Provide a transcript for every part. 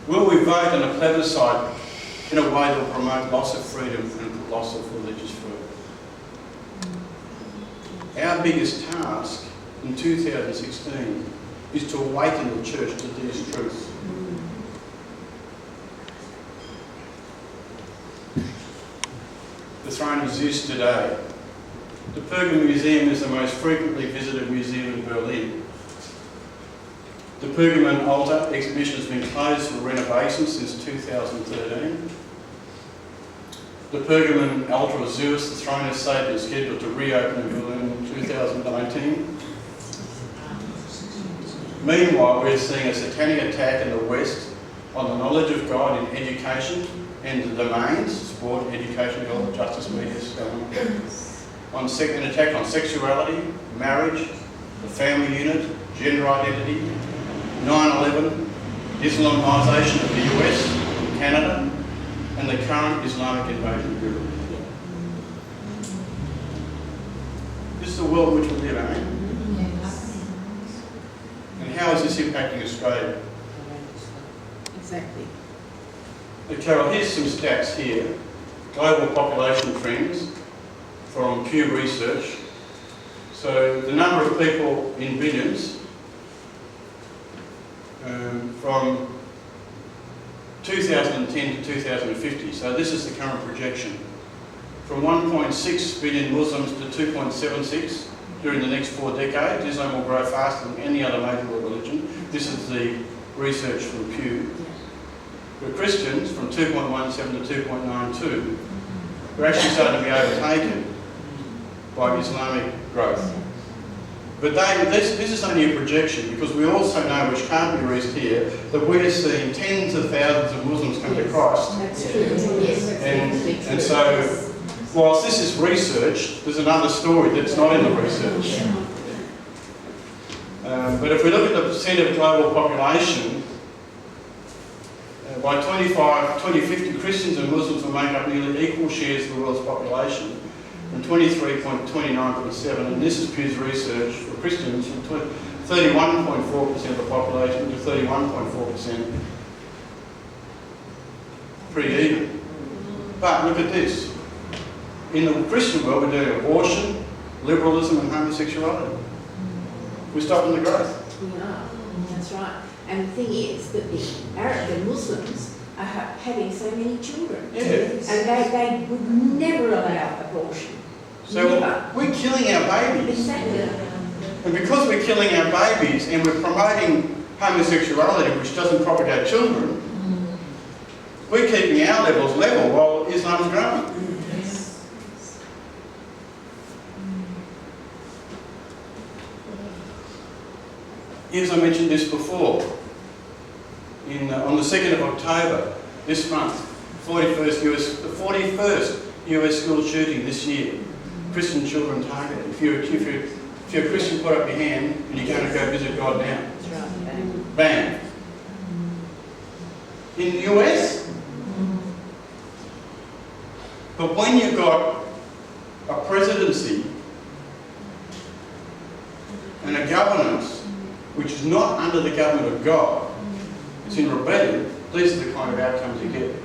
Will we vote on a plebiscite in a way that will promote loss of freedom and loss of religious freedom? Our biggest task in 2016 is to awaken the church to these truths. The throne of Zeus today. The Pergamon Museum is the most frequently visited museum in Berlin. The Pergamon altar exhibition has been closed for renovation since 2013. The Pergamon altar of Zeus, the throne of Satan, is scheduled to reopen in Berlin in 2019. Meanwhile, we're seeing a satanic attack in the West on the knowledge of God in education and the domains, sport, education, health, justice, media, on an attack on sexuality, marriage, the family unit, gender identity, 9/11, Islamisation of the US, Canada, and the current Islamic invasion of Europe. This is the world in which we live, eh? And how is this impacting Australia? Exactly. Carol, here's some stats here. Global population trends from Pew Research. So the number of people in billions from 2010 to 2050. So this is the current projection. From 1.6 billion Muslims to 2.76 during the next 4 decades. Islam will grow faster than any other major world religion. This is the research from Pew. With Christians from 2.17 to 2.92, we're actually starting to be overtaken by Islamic growth. But this is only a projection, because we also know, which can't be erased here, that we're seeing tens of thousands of Muslims come to Christ. That's true. Yes, And so, whilst this is research, there's another story that's not in the research. But if we look at the percent of global population, by 2050, Christians and Muslims will make up nearly equal shares of the world's population, from 23.29.7, and this is Pew's research for Christians, from 31.4% of the population to 31.4%. Pretty even. But look at this. In the Christian world, we're doing abortion, liberalism and homosexuality. We're stopping the growth. We are. That's right. And the thing is that the Muslims are having so many children. Yes. And they would never allow abortion. So never. We're killing our babies. Exactly. And because we're killing our babies and we're promoting homosexuality, which doesn't propagate children, we're keeping our levels level while Islam's growing. As I mentioned this before, on the 2nd of October this month, the 41st US school shooting this year, Christian children targeted. If you're a Christian, put up your hand and you're going to go visit God now. Bam. In the US. But when you've got a presidency and a governance which is not under the government of God, it's in rebellion, these are the kind of outcomes you get.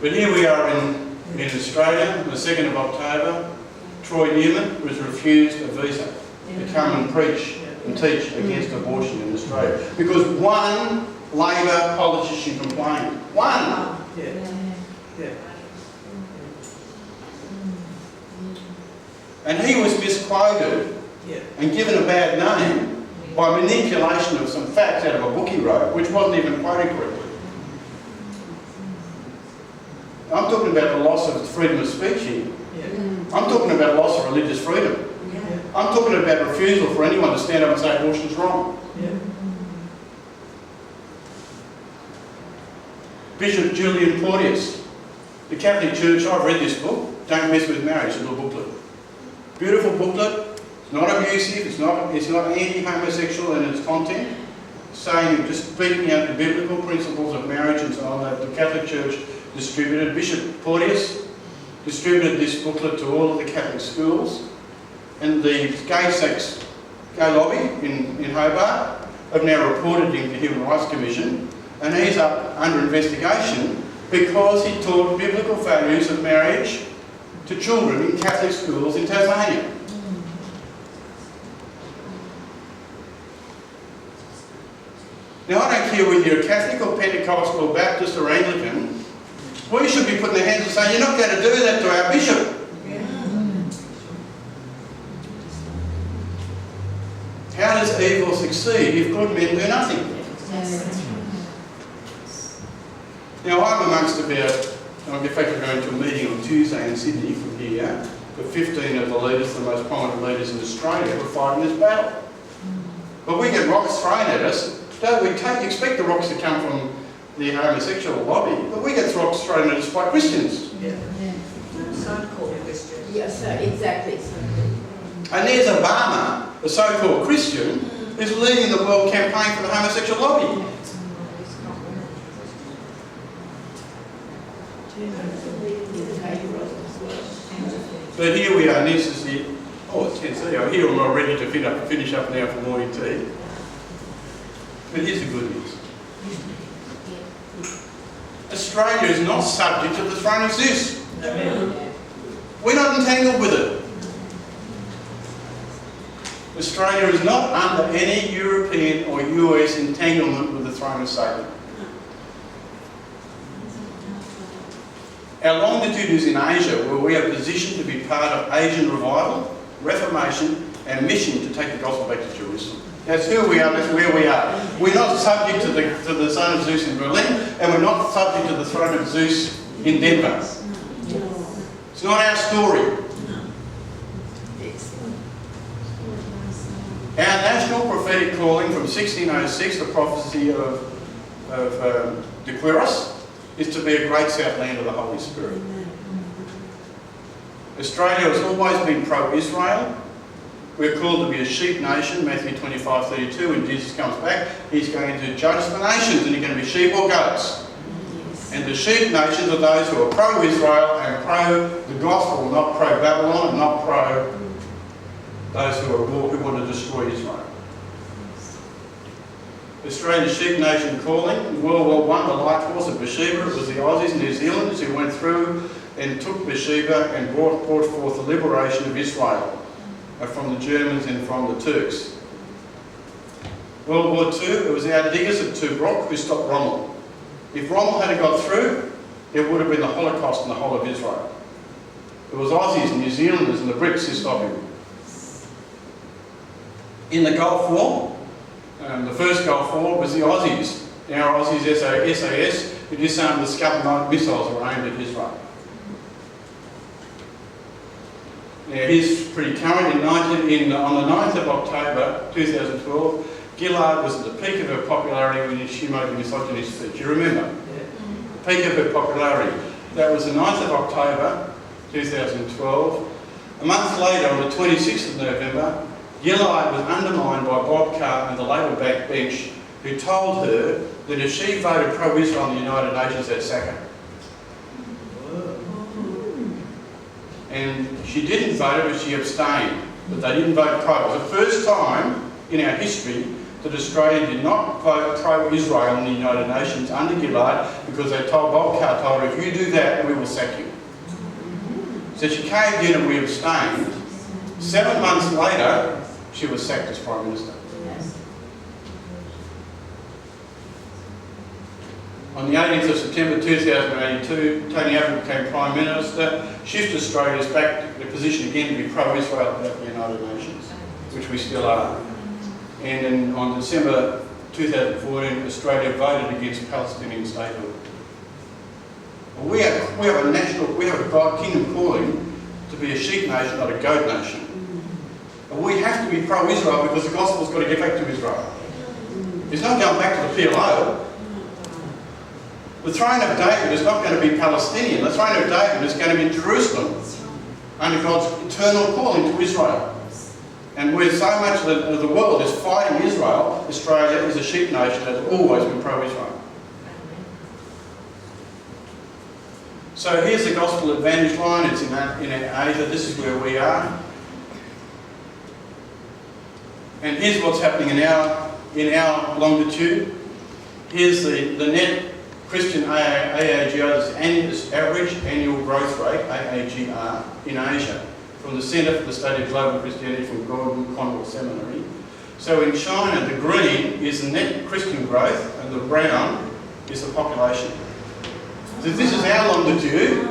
But here we are in Australia, on the 2nd of October. Troy Newman was refused a visa to come and preach and teach against abortion in Australia. Because one Labor politician complained. One! And he was misquoted and given a bad name by manipulation of some facts out of a book he wrote, which wasn't even quoted correctly. I'm talking about the loss of freedom of speech here. I'm talking about loss of religious freedom. I'm talking about refusal for anyone to stand up and say abortion's wrong. Bishop Julian Porteous, the Catholic Church, I've read this book, Don't Mess With Marriage, a little booklet. Beautiful booklet, it's not abusive, it's not anti-homosexual in its content, saying, just speaking out the biblical principles of marriage and so on, that the Catholic Church distributed. Bishop Porteous distributed this booklet to all of the Catholic schools, and the gay sex Gay lobby in Hobart have now reported him to the Human Rights Commission, and he's up under investigation because he taught biblical values of marriage to children in Catholic schools in Tasmania. Now, I don't care whether you're a Catholic or Pentecostal or Baptist or Anglican, we should be putting our hands and saying, you're not going to do that to our bishop. How does evil succeed if good men do nothing? Now, I'm amongst about, in fact, I'm going to a meeting on Tuesday in Sydney from here, but 15 of the leaders, the most prominent leaders in Australia, are fighting this battle. But we get rocks thrown at us. Don't we expect the rocks to come from the homosexual lobby, but we get rocks thrown at us by Christians. Yeah. So-called Christians. Yes, sir, exactly. And there's Obama, the so-called Christian, who's leading the world campaign for the homosexual lobby. But here we are, and this is the, it's 10:30. Here I'm all ready to finish up now for morning tea. But here's the good news. Australia is not subject to the throne of Zeus. We're not entangled with it. Australia is not under any European or US entanglement with the throne of Satan. Our longitude is in Asia, where we are positioned to be part of Asian revival, reformation and mission to take the gospel back to Jerusalem. That's who we are, that's where we are. We're not subject to the throne of Zeus in Berlin, and we're not subject to the throne of Zeus in Denver. It's not our story. Our national prophetic calling from 1606, the prophecy of De Quiros, is to be a great south land of the Holy Spirit. Australia has always been pro-Israel. We're called to be a sheep nation, Matthew 25:32. When Jesus comes back, he's going to judge the nations, and you're going to be sheep or goats. And the sheep nations are those who are pro-Israel and pro the gospel, not pro-Babylon and not pro those who want to destroy Israel. Australia's sheep nation calling. In World War I, the light horse of Bathsheba, it was the Aussies and New Zealanders who went through and took Bathsheba and brought forth the liberation of Israel from the Germans and from the Turks. World War II, it was our diggers at Tobruk who stopped Rommel. If Rommel had got through, it would have been the Holocaust in the whole of Israel. It was Aussies and New Zealanders and the Brits who stopped him. In the Gulf War, the first Gulf War was the Aussies. Our Aussies, SAS, who disarmed the Scud missiles that were aimed at Israel. Now, here's pretty current. On the 9th of October 2012, Gillard was at the peak of her popularity when she made the misogynist speech. You remember? Yeah. The peak of her popularity. That was the 9th of October 2012. A month later, on the 26th of November, Gillard was undermined by Bob Carr and the Labor bench, who told her that if she voted pro-Israel in the United Nations, they'd sack her. And she didn't vote, but she abstained. But they didn't vote pro. It was the first time in our history that Australia did not vote pro-Israel in the United Nations under Gillard, because they told Bob Carr, told her, if you do that, we will sack you. So she caved in and we abstained. 7 months later, she was sacked as Prime Minister. On the 18th of September 2082, Tony Abbott became Prime Minister, shifted Australia's back to the position again to be pro-Israel at the United Nations, which we still are. And then on December 2014, Australia voted against Palestinian statehood. We have a God kingdom calling to be a sheep nation, not a goat nation. And we have to be pro-Israel because the gospel's got to get back to Israel. It's not going back to the PLO. The throne of David is not going to be Palestinian. The throne of David is going to be in Jerusalem under God's eternal calling to Israel. And where so much of the world is fighting Israel, Australia is a sheep nation that has always been pro-Israel. So here's the gospel advantage line. It's in Asia. This is where we are. And here's what's happening in our longitude. Here's the net Christian AAGR, this average annual growth rate, AAGR, in Asia, from the Centre for the Study of Global Christianity from Gordon Conwell Seminary. So in China, the green is the net Christian growth and the brown is the population. So this is our longitude.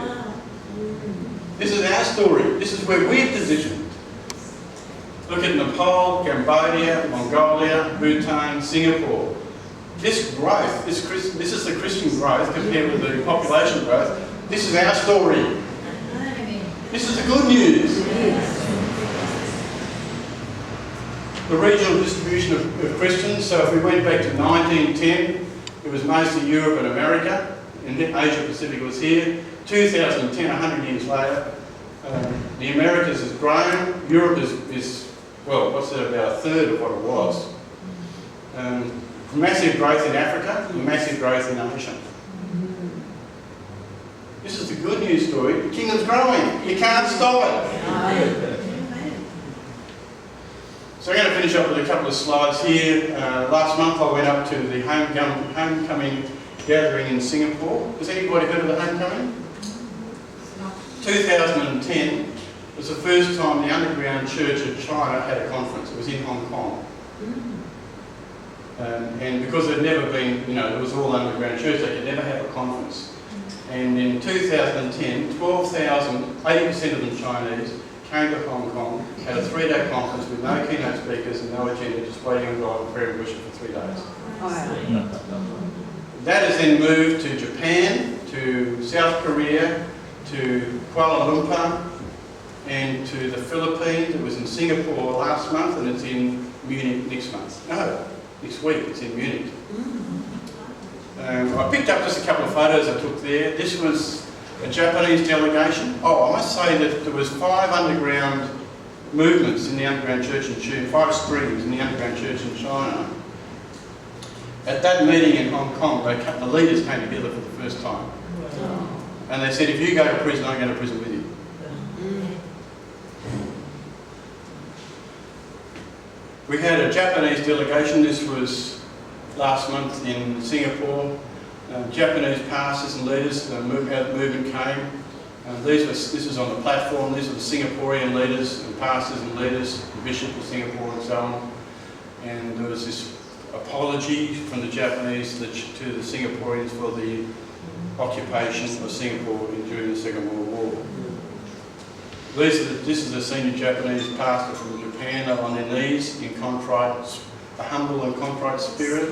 This is our story. This is where we're positioned. Look at Nepal, Cambodia, Mongolia, Bhutan, Singapore. This growth, this is the Christian growth compared with the population growth. This is our story. This is the good news. The regional distribution of Christians. So if we went back to 1910, it was mostly Europe and America, and Asia Pacific was here. 2010, 100 years later, the Americas has grown. Europe is well, what's that, about a third of what it was. Massive growth in Africa, and massive growth in Asia. This is the good news story. The kingdom's growing. You can't stop it. So I'm going to finish up with a couple of slides here. Last month I went up to the homecoming gathering in Singapore. Has anybody heard of the homecoming? 2010 was the first time the underground church of China had a conference. It was in Hong Kong. And because there'd never been, it was all underground church, they could never have a conference. And in 2010, 12,000, 80% of them Chinese, came to Hong Kong, had a 3-day conference with no keynote speakers and no agenda, just waiting on God and prayer and worship for 3 days. That has then moved to Japan, to South Korea, to Kuala Lumpur, and to the Philippines. It was in Singapore last month and it's in Munich next month. No, next week it's in Munich. I picked up just a couple of photos I took there. This was a Japanese delegation. Oh, I must say that there was 5 underground movements in the underground church in China, 5 streams in the underground church in China. At that meeting in Hong Kong, the leaders came together for the first time. And they said, if you go to prison, I'm going to prison with you. We had a Japanese delegation. This was last month in Singapore. Japanese pastors and leaders, movement came. This was on the platform. These are the Singaporean leaders and pastors and leaders, the Bishop of Singapore and so on. And there was this apology from the Japanese to the Singaporeans for the occupation of Singapore during the Second World War. This is a senior Japanese pastor from Japan on their knees in a humble and contrite spirit.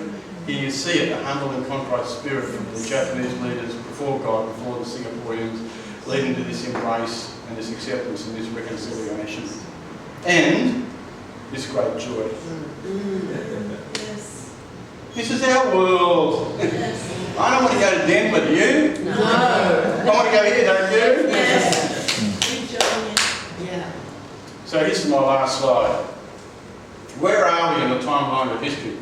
Here you see it, a humble and contrite spirit from the Japanese leaders before God, before the Singaporeans, leading to this embrace and this acceptance and this reconciliation. And this great joy. Yes. This is our world. Yes. I don't want to go to Denver, do you? No. I want to go here, don't you? Yes. Yeah. So this is my last slide. Where are we in the timeline of history?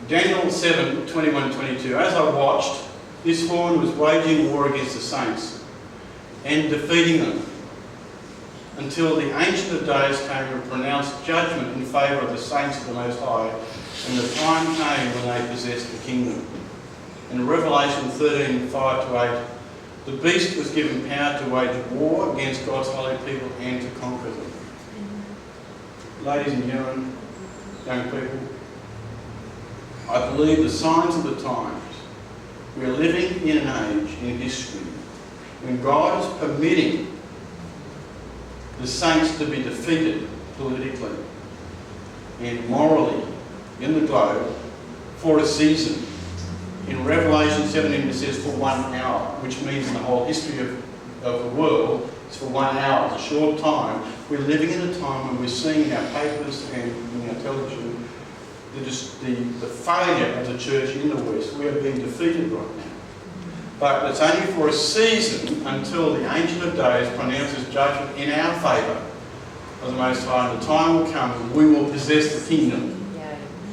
Daniel 7, 21, 22. As I watched, this horn was waging war against the saints and defeating them until the Ancient of Days came and pronounced judgment in favour of the saints of the Most High, and the time came when they possessed the kingdom. In Revelation 13, 5 to 8, the beast was given power to wage war against God's holy people and to conquer them. Ladies and gentlemen, young people, I believe the signs of the times. We are living in an age in history when God is permitting the saints to be defeated politically and morally in the globe for a season. In Revelation 17 it says for 1 hour, which means in the whole history of the world, it's for 1 hour, it's a short time. We're living in a time when we're seeing in our papers and in our television the failure of the church in the West. We are being defeated right now. But it's only for a season until the Ancient of Days pronounces judgment in our favour of the Most High. And the time will come when we will possess the kingdom.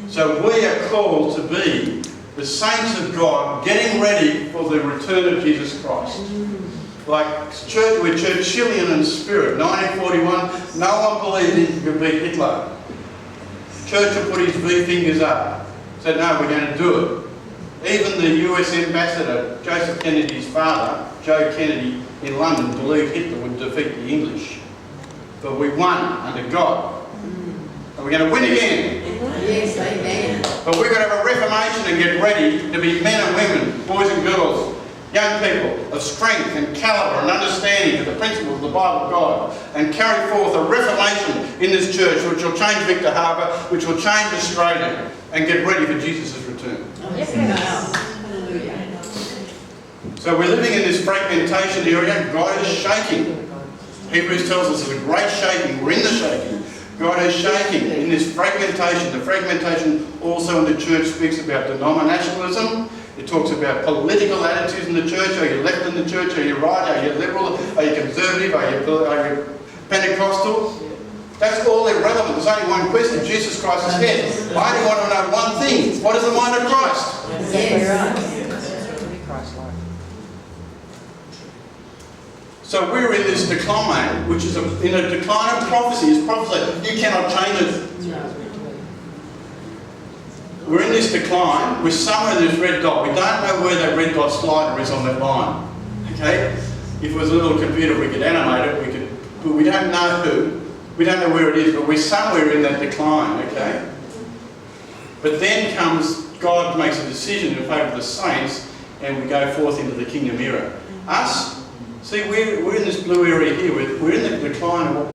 So we are called to be the saints of God getting ready for the return of Jesus Christ. Like we're Churchillian in spirit. 1941, no one believed he could beat Hitler. Churchill put his V fingers up, said, no, we're going to do it. Even the US ambassador, Joseph Kennedy's father, Joe Kennedy, in London, believed Hitler would defeat the English. But we won under God. And we're going to win again. Yes, amen. But we've got to have a reformation and get ready to be men and women, boys and girls, young people of strength and calibre and understanding of the principles of the Bible of God, and carry forth a reformation in this church which will change Victor Harbour, which will change Australia, and get ready for Jesus' return. Yes. Hallelujah. So we're living in this fragmentation area. God is shaking. Hebrews tells us there's a great shaking. We're in the shaking. God is shaking in this fragmentation. The fragmentation also in the church speaks about denominationalism. It talks about political attitudes in the church. Are you left in the church? Are you right? Are you liberal? Are you conservative? Are you Pentecostal? That's all irrelevant. There's only one question. Jesus Christ is head. I only want to know one thing. What is the mind of Christ? Yes. So we're in this decline, which is in a decline of prophecy. It's prophecy. You cannot change it. No. We're in this decline. We're somewhere in this red dot. We don't know where that red dot slider is on that line. Okay? If it was a little computer, we could animate it. But we don't know who. We don't know where it is. But we're somewhere in that decline. Okay? But then comes God makes a decision in favour of the saints, and we go forth into the kingdom era. Us. See, we're in this blue area here. We're in the decline of what